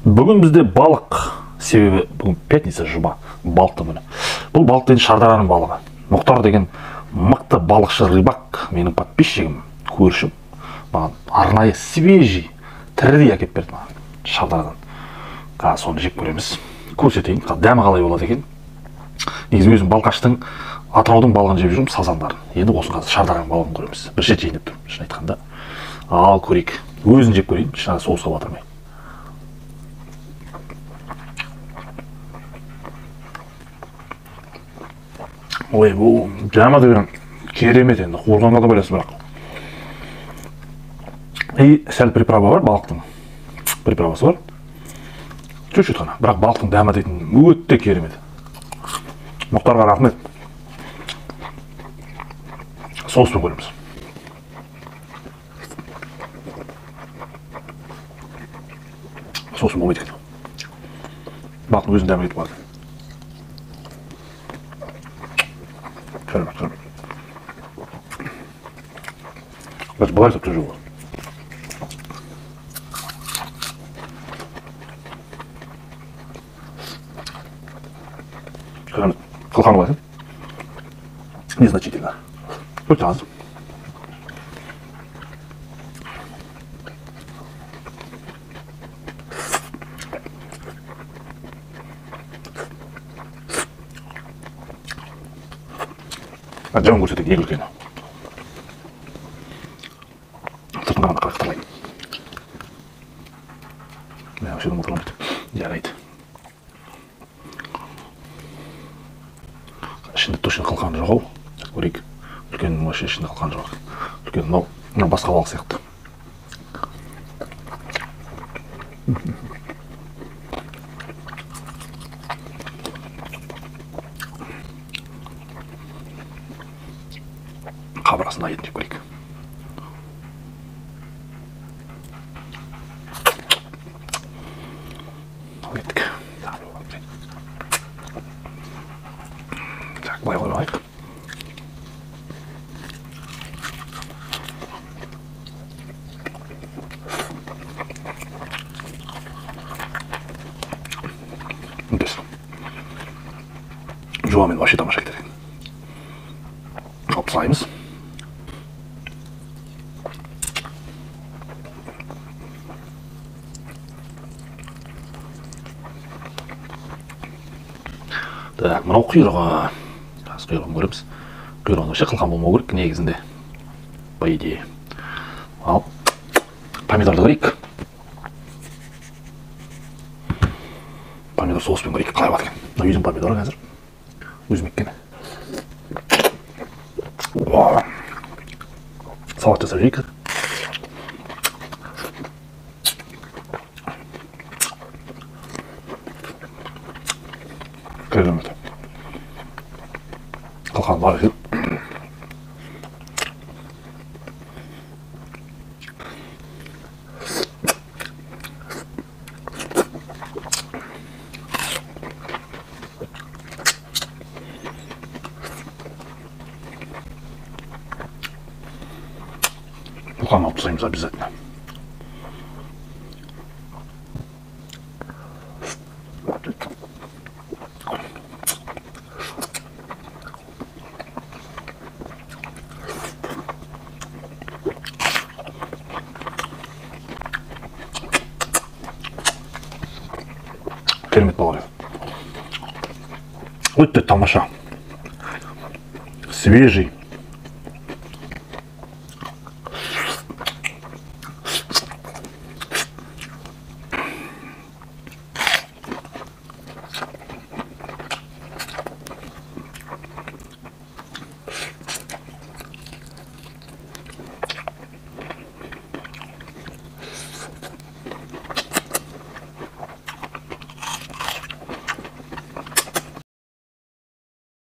Бүгін бізде балық, себебі бүгін пятница жұма, балықтың күні. Бұл балық деген Шардараның балығы. Мұхтар деген мықты балықшы рыбак, менің подписчигім, көршім. Маған арнайы свежий, тірідей әкеп берді маған Шардарадан. Соны жеп көреміз. Көрсетейін, дәмі қалай болады екен. Негізі өзім балқаштың, Атыраудың балығын жеп жүрмін, сазандарын. Енді осыны қазір Шардараның балығын көреміз. Bir шет жейін деп тұрмын, шын айтқанда. Ал көрейік. Өзін жеп көрейін, шына соусқа батырмай. Ой, бұл жама деген керемет енді, қорғанға да байласы бірақ. И сәл приправа бар, балықтың приправасы бар. Чуть-чуть ғана, бірақ балықтың дәмі дейтін өтте керемет. Мұхтарға рахмет. Соуспен көреміз. Соусын болмайды екен. Балықтың өзін дәмі кетіп қалады. Керемет. Բայց былай да тоже болады. Керемет. Қылқан қалайсың? Незначительно. Өте аз. Жауын көрсетек ең үлкені. Сыртын қарағанда қалай қытырлайын. Өшеден отырған бет. Жарайды. Ішінде точно қылқан жоқ ау. Көрейік. Үлкеннің вообще ішінде қылқан жоқ. Үлкен мынау басқа балық сияқты. Қабырғасында етін жеп көрейік. Ал еттік. Так, былай қойып алайық. Мүдес. Жуамен вообще тамаша кетеді. Алып тастаймыз. Так, мынау құйрығы. Құйрығын көреміз. Құйрығын вообще қылқан болмау керек негізінде. По идее. Ал, помидорды көрейік. Помидор соуспен көрейік. Қалай болады екен? Мына үйдің помидоры қазір. Өзім еккен. Салат жасап жейік. Керемет. Қылқан бар екен. Қылқан алып тастаймыз обязательно. Керемет балығы. Өте тамаша. Свежий.